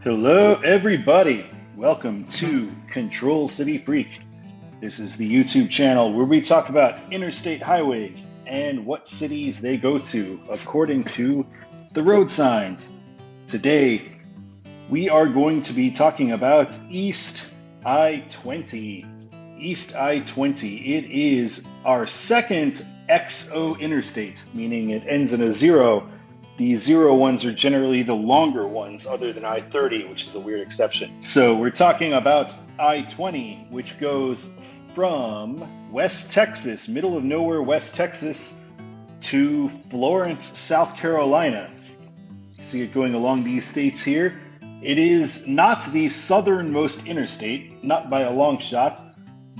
Hello, everybody. Welcome to Control City Freak. This is the YouTube channel where we talk about interstate highways and what cities they go to according to the road signs. Today, we are going to be talking about East I-20. East I-20, it is our second XO interstate, meaning it ends in a zero. The zero ones are generally the longer ones other than I-30, which is a weird exception. So we're talking about I-20, which goes from West Texas, middle of nowhere, West Texas, to Florence, South Carolina. You see it going along these states here. It is not the southernmost interstate, not by a long shot,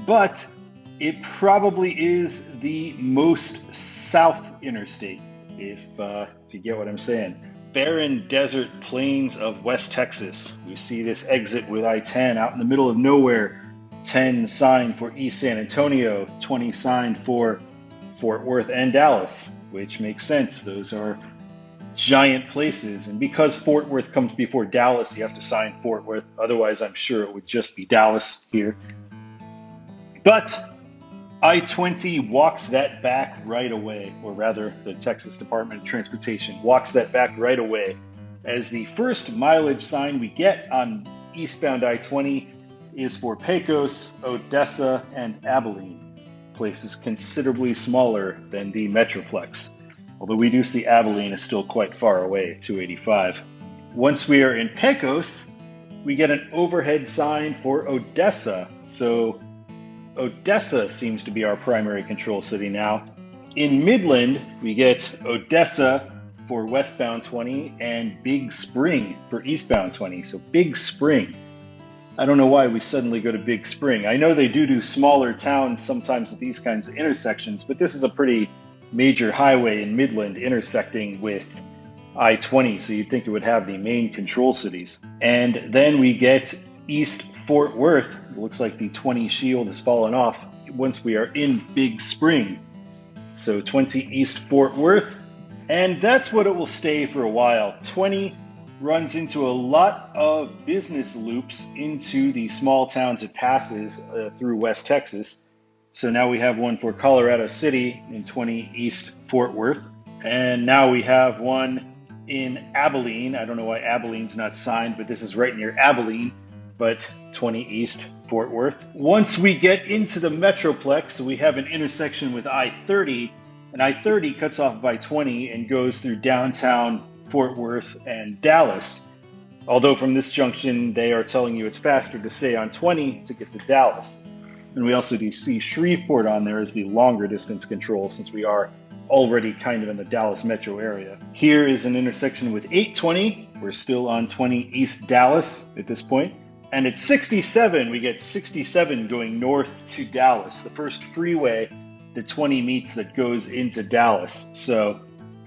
but it probably is the most south interstate, if you get what I'm saying. Barren desert plains of West Texas. We see this exit with I-10 out in the middle of nowhere. 10 signed for East San Antonio, 20 signed for Fort Worth and Dallas, which makes sense. Those are giant places. And because Fort Worth comes before Dallas, you have to sign Fort Worth. Otherwise, I'm sure it would just be Dallas here. But I-20 walks that back right away, or rather, the Texas Department of Transportation walks that back right away, as the first mileage sign we get on eastbound I-20 is for Pecos, Odessa, and Abilene, places considerably smaller than the Metroplex, although we do see Abilene is still quite far away at 285. Once we are in Pecos, we get an overhead sign for Odessa, so Odessa seems to be our primary control city now. In Midland, we get Odessa for westbound 20 and Big Spring for eastbound 20. So Big Spring. I don't know why we suddenly go to Big Spring. I know they do smaller towns sometimes at these kinds of intersections, but this is a pretty major highway in Midland intersecting with I-20, so you'd think it would have the main control cities. And then we get East Fort Worth. It looks like the 20 shield has fallen off once we are in Big Spring. So 20 East Fort Worth, and that's what it will stay for a while. 20 runs into a lot of business loops into the small towns it passes through West Texas. So now we have one for Colorado City in 20 East Fort Worth, and now we have one in Abilene. I don't know why Abilene's not signed, but this is right near Abilene, but 20 East Fort Worth. Once we get into the Metroplex, we have an intersection with I-30, and I-30 cuts off by 20 and goes through downtown Fort Worth and Dallas. Although from this junction, they are telling you it's faster to stay on 20 to get to Dallas. And we also do see Shreveport on there as the longer distance control, since we are already kind of in the Dallas metro area. Here is an intersection with 820. We're still on 20 East Dallas at this point. And at 67, we get 67 going north to Dallas, the first freeway that 20 meets that goes into Dallas. So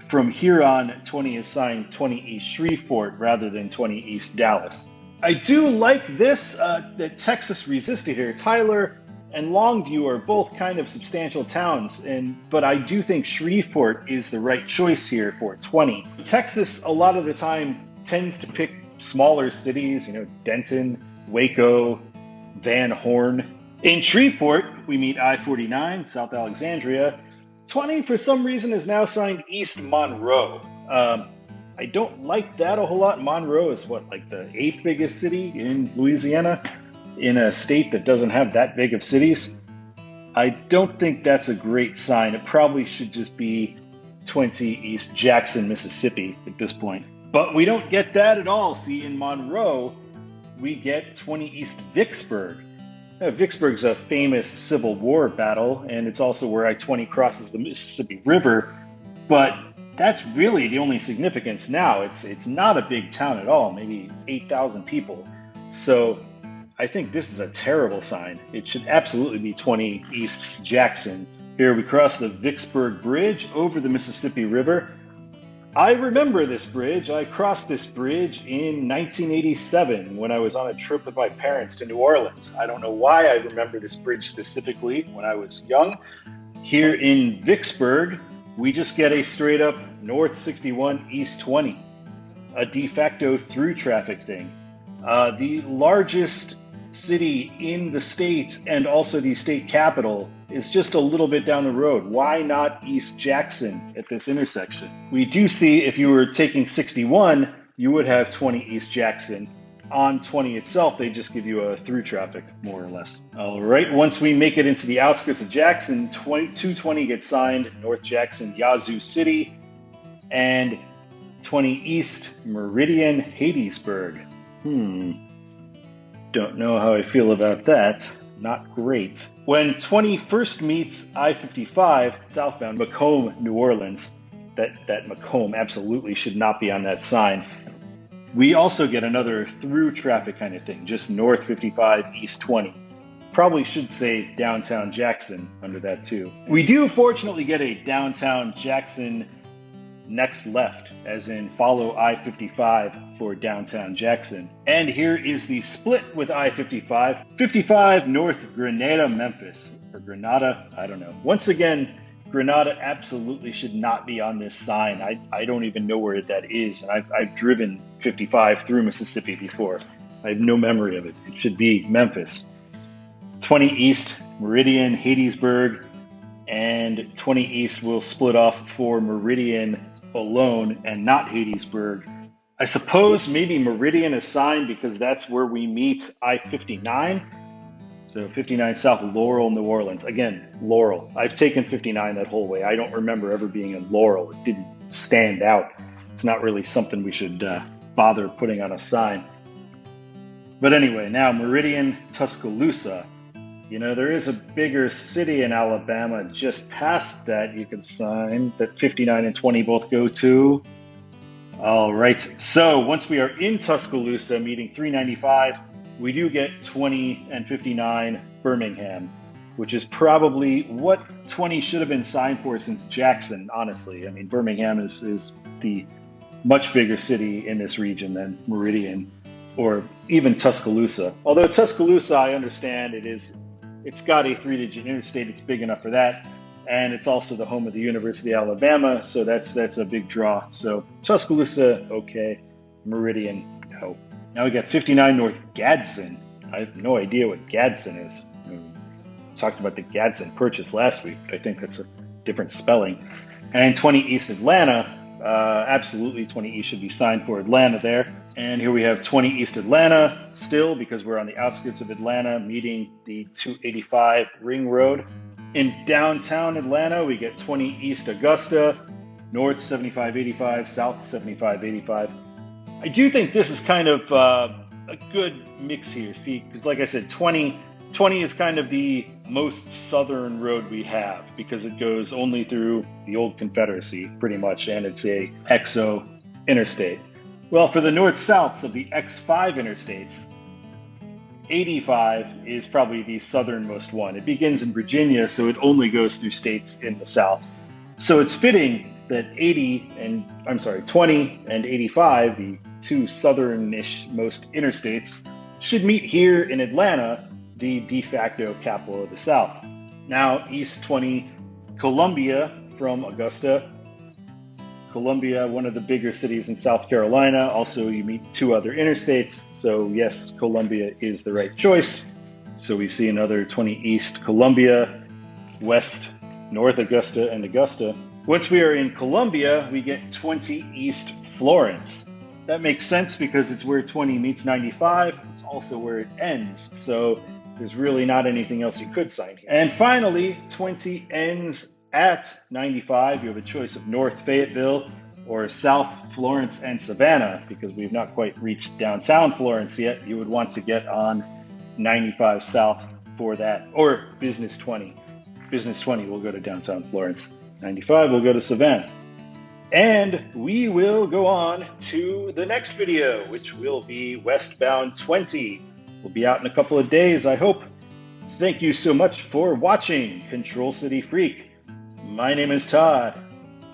from here on, 20 is signed 20 East Shreveport rather than 20 East Dallas. I do like this, that Texas resisted here. Tyler and Longview are both kind of substantial towns, but I do think Shreveport is the right choice here for 20. Texas, a lot of the time, tends to pick smaller cities, Denton, Waco, Van Horn. In Shreveport, we meet I-49, South Alexandria. 20, for some reason, is now signed East Monroe. I don't like that a whole lot. Monroe is like the 8th biggest city in Louisiana, in a state that doesn't have that big of cities. I don't think that's a great sign. It probably should just be 20 East Jackson, Mississippi at this point. But we don't get that at all. See, in Monroe, we get 20 East Vicksburg. Now, Vicksburg's a famous Civil War battle, and it's also where I-20 crosses the Mississippi River, but that's really the only significance now. It's not a big town at all, maybe 8,000 people. So I think this is a terrible sign. It should absolutely be 20 East Jackson. Here we cross the Vicksburg Bridge over the Mississippi River. I remember this bridge. I crossed this bridge in 1987 when I was on a trip with my parents to New Orleans. I don't know why I remember this bridge specifically when I was young. Here in Vicksburg, we just get a straight up North 61, East 20, a de facto through traffic thing. The largest city in the state and also the state capital is just a little bit down the road. Why not East Jackson at this intersection? We do see if you were taking 61, you would have 20 East Jackson. On 20 itself, they just give you a through traffic, more or less. All right, once we make it into the outskirts of Jackson, 220 gets signed, North Jackson, Yazoo City, and 20 East, Meridian, Hadesburg. Don't know how I feel about that. Not great. When 20 first meets I-55 southbound Macomb, New Orleans, that Macomb absolutely should not be on that sign. We also get another through traffic kind of thing, just north 55, east 20. Probably should say downtown Jackson under that too. We do fortunately get a downtown Jackson next left, as in follow I-55 for downtown Jackson. And here is the split with I-55. 55 north Grenada, Memphis, or Grenada, I don't know. Once again, Grenada absolutely should not be on this sign. I don't even know where that is. And I've driven 55 through Mississippi before. I have no memory of it. It should be Memphis. 20 East, Meridian, Hadesburg, and 20 East will split off for Meridian alone and not Hadesburg. I suppose maybe Meridian is signed because that's where we meet I-59. So 59 South Laurel, New Orleans. Again, Laurel. I've taken 59 that whole way. I don't remember ever being in Laurel. It didn't stand out. It's not really something we should bother putting on a sign. But anyway, now Meridian, Tuscaloosa. You know, there is a bigger city in Alabama just past that you can sign that 59 and 20 both go to. All right. So once we are in Tuscaloosa meeting 395, we do get 20 and 59 Birmingham, which is probably what 20 should have been signed for since Jackson, honestly. I mean, Birmingham is the much bigger city in this region than Meridian or even Tuscaloosa. Although Tuscaloosa, I understand it's got a 3-digit interstate. It's big enough for that. And it's also the home of the University of Alabama. So that's a big draw. So Tuscaloosa, okay. Meridian, no. Now we got 59 North Gadsden. I have no idea what Gadsden is. We talked about the Gadsden Purchase last week, but I think that's a different spelling. And 20 East Atlanta, absolutely 20 East should be signed for Atlanta there. And here we have 20 East Atlanta still because we're on the outskirts of Atlanta meeting the 285 Ring Road. In downtown Atlanta, we get 20 East Augusta, north 7585, south 7585. I do think this is kind of a good mix here. See, because like I said, 20 is kind of the most southern road we have because it goes only through the old Confederacy pretty much, and it's a exo interstate. Well, for the north-souths of the X5 interstates, 85 is probably the southernmost one. It begins in Virginia, so it only goes through states in the south. So it's fitting that 20 and 85, the two southern-ish most interstates, should meet here in Atlanta, the de facto capital of the South. Now, East 20, Columbia from Augusta. Columbia, one of the bigger cities in South Carolina. Also, you meet two other interstates. So yes, Columbia is the right choice. So we see another 20 East Columbia, West, North Augusta, and Augusta. Once we are in Columbia, we get 20 East Florence. That makes sense because it's where 20 meets 95. It's also where it ends. So there's really not anything else you could sign here. And finally, 20 ends at 95. You have a choice of North Fayetteville or South Florence and Savannah because we've not quite reached downtown Florence yet. You would want to get on 95 South for that, or Business 20. Business 20 will go to downtown Florence. 95 will go to Savannah. And we will go on to the next video, which will be westbound 20. We'll be out in a couple of days, I hope. Thank you so much for watching Control City Freak. My name is Todd.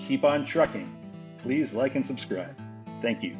Keep on trucking. Please like and subscribe. Thank you.